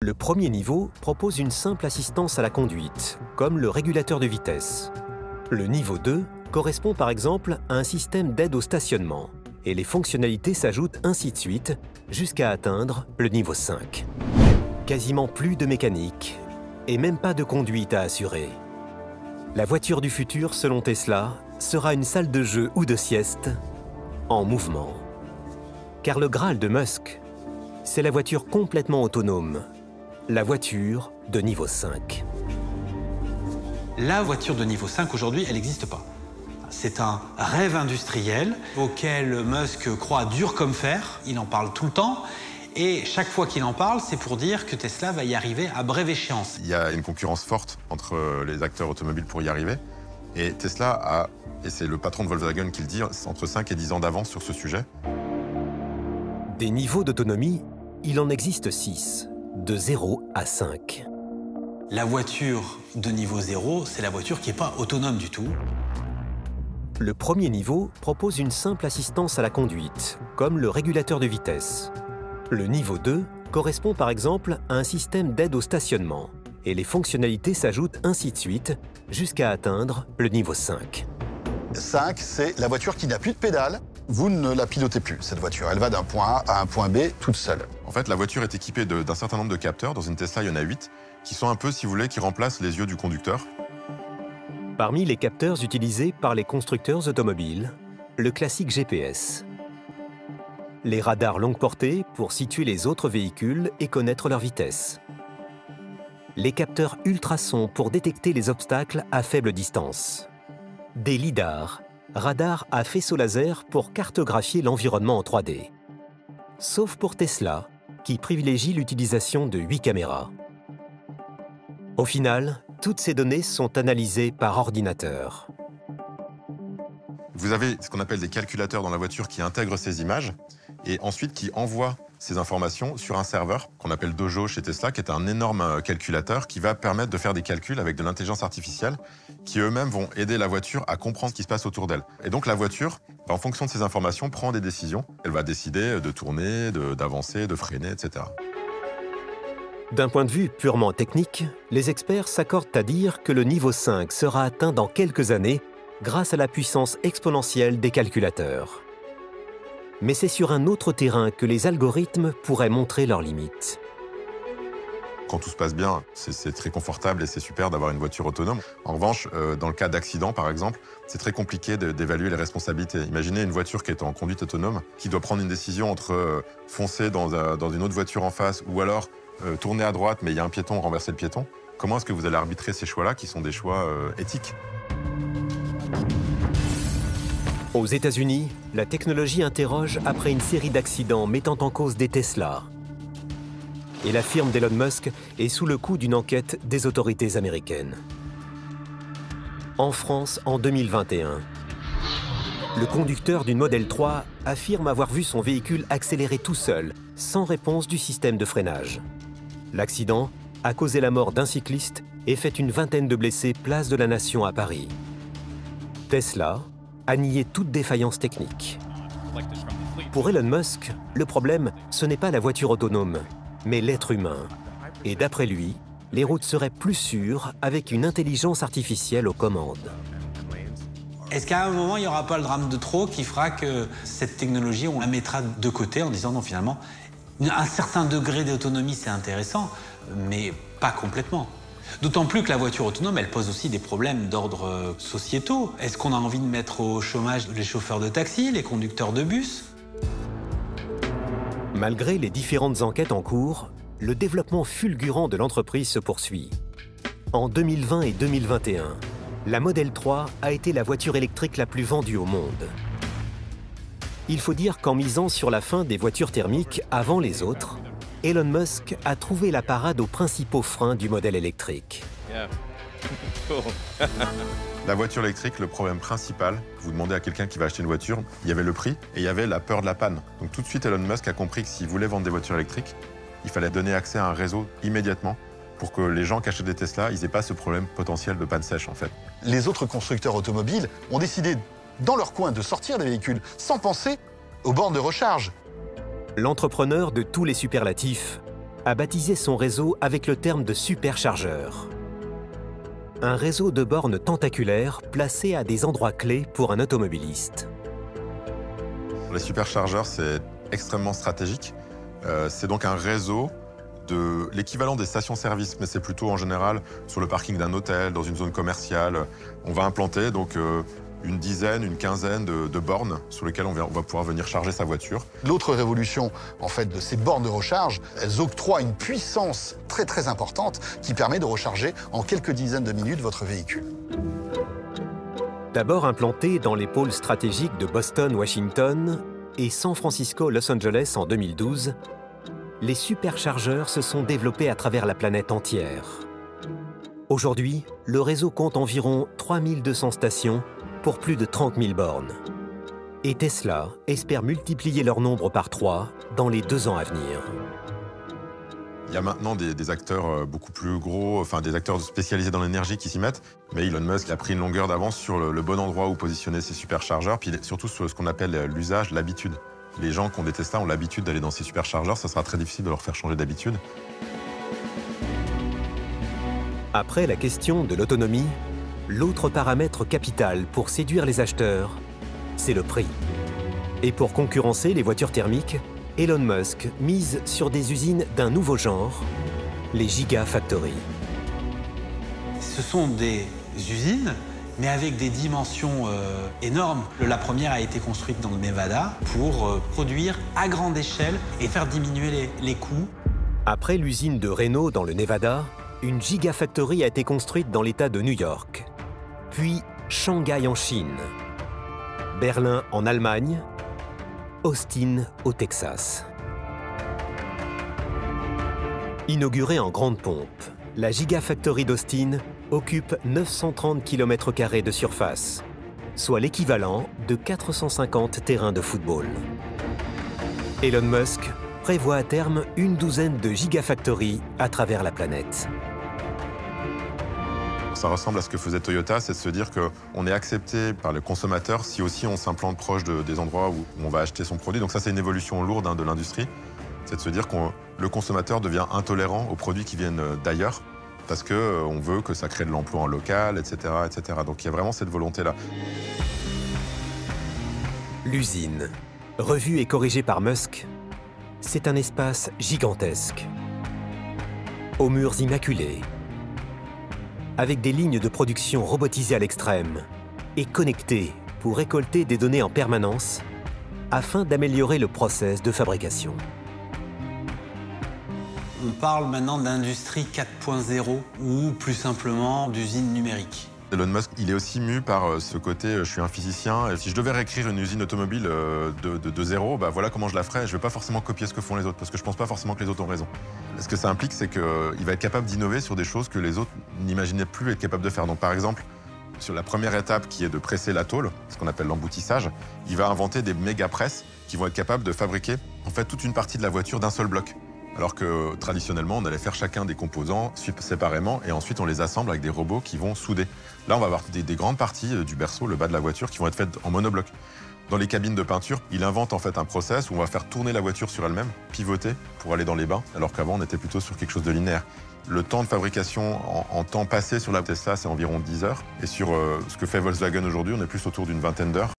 Le premier niveau propose une simple assistance à la conduite, comme le régulateur de vitesse. Le niveau 2 correspond par exemple à un système d'aide au stationnement, et les fonctionnalités s'ajoutent ainsi de suite, jusqu'à atteindre le niveau 5. Quasiment plus de mécanique, et même pas de conduite à assurer. La voiture du futur, selon Tesla, sera une salle de jeu ou de sieste en mouvement. Car le Graal de Musk, c'est la voiture complètement autonome, la voiture de niveau 5. La voiture de niveau 5 aujourd'hui, elle n'existe pas. C'est un rêve industriel auquel Musk croit dur comme fer, il en parle tout le temps. Et chaque fois qu'il en parle, c'est pour dire que Tesla va y arriver à brève échéance. Il y a une concurrence forte entre les acteurs automobiles pour y arriver. Et Tesla a, et c'est le patron de Volkswagen qui le dit, entre 5 et 10 ans d'avance sur ce sujet. Des niveaux d'autonomie, il en existe 6, de 0 à 5. La voiture de niveau 0, c'est la voiture qui n'est pas autonome du tout. Le premier niveau propose une simple assistance à la conduite, comme le régulateur de vitesse. Le niveau 2 correspond par exemple à un système d'aide au stationnement, et les fonctionnalités s'ajoutent ainsi de suite, jusqu'à atteindre le niveau 5. 5, c'est la voiture qui n'a plus de pédale. Vous ne la pilotez plus, cette voiture. Elle va d'un point A à un point B toute seule. En fait, la voiture est équipée d'un certain nombre de capteurs. Dans une Tesla, il y en a 8, qui sont un peu, si vous voulez, qui remplacent les yeux du conducteur. Parmi les capteurs utilisés par les constructeurs automobiles, le classique GPS. Les radars longue portée pour situer les autres véhicules et connaître leur vitesse. Les capteurs ultrasons pour détecter les obstacles à faible distance. Des lidars, radars à faisceau laser pour cartographier l'environnement en 3D. Sauf pour Tesla, qui privilégie l'utilisation de 8 caméras. Au final, toutes ces données sont analysées par ordinateur. Vous avez ce qu'on appelle des calculateurs dans la voiture qui intègrent ces images et ensuite qui envoient ces informations sur un serveur qu'on appelle Dojo chez Tesla, qui est un énorme calculateur qui va permettre de faire des calculs avec de l'intelligence artificielle qui eux-mêmes vont aider la voiture à comprendre ce qui se passe autour d'elle. Et donc la voiture, en fonction de ces informations, prend des décisions. Elle va décider de tourner, d'avancer, de freiner, etc. D'un point de vue purement technique, les experts s'accordent à dire que le niveau 5 sera atteint dans quelques années grâce à la puissance exponentielle des calculateurs. Mais c'est sur un autre terrain que les algorithmes pourraient montrer leurs limites. Quand tout se passe bien, c'est très confortable et c'est super d'avoir une voiture autonome. En revanche, dans le cas d'accident, par exemple, c'est très compliqué d'évaluer les responsabilités. Imaginez une voiture qui est en conduite autonome, qui doit prendre une décision entre foncer dans une autre voiture en face ou alors tourner à droite, mais il y a un piéton, renverser le piéton. Comment est-ce que vous allez arbitrer ces choix-là qui sont des choix éthiques ? Aux États-Unis, la technologie interroge après une série d'accidents mettant en cause des Tesla. Et la firme d'Elon Musk est sous le coup d'une enquête des autorités américaines. En France, en 2021, le conducteur d'une Model 3 affirme avoir vu son véhicule accélérer tout seul, sans réponse du système de freinage. L'accident a causé la mort d'un cycliste et fait une vingtaine de blessés place de la Nation à Paris. Tesla a nié toute défaillance technique. Pour Elon Musk, le problème, ce n'est pas la voiture autonome, mais l'être humain. Et d'après lui, les routes seraient plus sûres avec une intelligence artificielle aux commandes. Est-ce qu'à un moment, il n'y aura pas le drame de trop qui fera que cette technologie, on la mettra de côté en disant non, finalement, un certain degré d'autonomie, c'est intéressant, mais pas complètement. D'autant plus que la voiture autonome, elle pose aussi des problèmes d'ordre sociétaux. Est-ce qu'on a envie de mettre au chômage les chauffeurs de taxi, les conducteurs de bus ? Malgré les différentes enquêtes en cours, le développement fulgurant de l'entreprise se poursuit. En 2020 et 2021, la Model 3 a été la voiture électrique la plus vendue au monde. Il faut dire qu'en misant sur la fin des voitures thermiques avant les autres, Elon Musk a trouvé la parade aux principaux freins du modèle électrique. La voiture électrique, le problème principal, vous demandez à quelqu'un qui va acheter une voiture, il y avait le prix et il y avait la peur de la panne. Donc tout de suite, Elon Musk a compris que s'il voulait vendre des voitures électriques, il fallait donner accès à un réseau immédiatement pour que les gens qui achètent des Tesla, ils n'aient pas ce problème potentiel de panne sèche, en fait. Les autres constructeurs automobiles ont décidé, dans leur coin, de sortir des véhicules sans penser aux bornes de recharge. L'entrepreneur de tous les superlatifs a baptisé son réseau avec le terme de superchargeur. Un réseau de bornes tentaculaires placées à des endroits clés pour un automobiliste. Les superchargeurs, c'est extrêmement stratégique. C'est donc un réseau de l'équivalent des stations-service, mais c'est plutôt en général sur le parking d'un hôtel, dans une zone commerciale. On va implanter donc une dizaine, une quinzaine de bornes sur lesquelles on va pouvoir venir charger sa voiture. L'autre révolution, en fait, de ces bornes de recharge, elles octroient une puissance très très importante qui permet de recharger en quelques dizaines de minutes votre véhicule. D'abord implanté dans les pôles stratégiques de Boston, Washington et San Francisco, Los Angeles en 2012, les superchargeurs se sont développés à travers la planète entière. Aujourd'hui, le réseau compte environ 3200 stations pour plus de 30 000 bornes. Et Tesla espère multiplier leur nombre par 3 dans les 2 ans à venir. Il y a maintenant des acteurs beaucoup plus gros, enfin des acteurs spécialisés dans l'énergie qui s'y mettent. Mais Elon Musk a pris une longueur d'avance sur le bon endroit où positionner ses superchargeurs, puis surtout sur ce qu'on appelle l'usage, l'habitude. Les gens qui ont des Tesla ont l'habitude d'aller dans ces superchargeurs, ça sera très difficile de leur faire changer d'habitude. Après la question de l'autonomie, l'autre paramètre capital pour séduire les acheteurs, c'est le prix. Et pour concurrencer les voitures thermiques, Elon Musk mise sur des usines d'un nouveau genre, les Gigafactory. Ce sont des usines, mais avec des dimensions énormes. La première a été construite dans le Nevada pour produire à grande échelle et faire diminuer les coûts. Après l'usine de Reno dans le Nevada, une Gigafactory a été construite dans l'État de New York, puis Shanghai en Chine, Berlin en Allemagne, Austin au Texas. Inaugurée en grande pompe, la Gigafactory d'Austin occupe 930 km² de surface, soit l'équivalent de 450 terrains de football. Elon Musk prévoit à terme une douzaine de Gigafactory à travers la planète. Ça ressemble à ce que faisait Toyota, c'est de se dire qu'on est accepté par le consommateur si aussi on s'implante proche des endroits où on va acheter son produit. Donc ça, c'est une évolution lourde de l'industrie. C'est de se dire que le consommateur devient intolérant aux produits qui viennent d'ailleurs parce qu'on veut que ça crée de l'emploi en local, etc., etc. Donc il y a vraiment cette volonté-là. L'usine, revue et corrigée par Musk, c'est un espace gigantesque, aux murs immaculés, avec des lignes de production robotisées à l'extrême et connectées pour récolter des données en permanence afin d'améliorer le process de fabrication. On parle maintenant d'industrie 4.0 ou plus simplement d'usine numérique. Elon Musk, il est aussi mu par ce côté, je suis un physicien, et si je devais réécrire une usine automobile de zéro, bah voilà comment je la ferais. Je ne vais pas forcément copier ce que font les autres, parce que je ne pense pas forcément que les autres ont raison. Ce que ça implique, c'est qu'il va être capable d'innover sur des choses que les autres n'imaginaient plus être capables de faire. Donc par exemple, sur la première étape qui est de presser la tôle, ce qu'on appelle l'emboutissage, il va inventer des méga presses qui vont être capables de fabriquer en fait toute une partie de la voiture d'un seul bloc. Alors que traditionnellement, on allait faire chacun des composants séparément et ensuite on les assemble avec des robots qui vont souder. Là, on va avoir des grandes parties du berceau, le bas de la voiture, qui vont être faites en monobloc. Dans les cabines de peinture, il invente en fait un process où on va faire tourner la voiture sur elle-même, pivoter pour aller dans les bains, alors qu'avant on était plutôt sur quelque chose de linéaire. Le temps de fabrication en temps passé sur la Tesla, c'est environ 10 heures. Et sur ce que fait Volkswagen aujourd'hui, on est plus autour d'une vingtaine d'heures.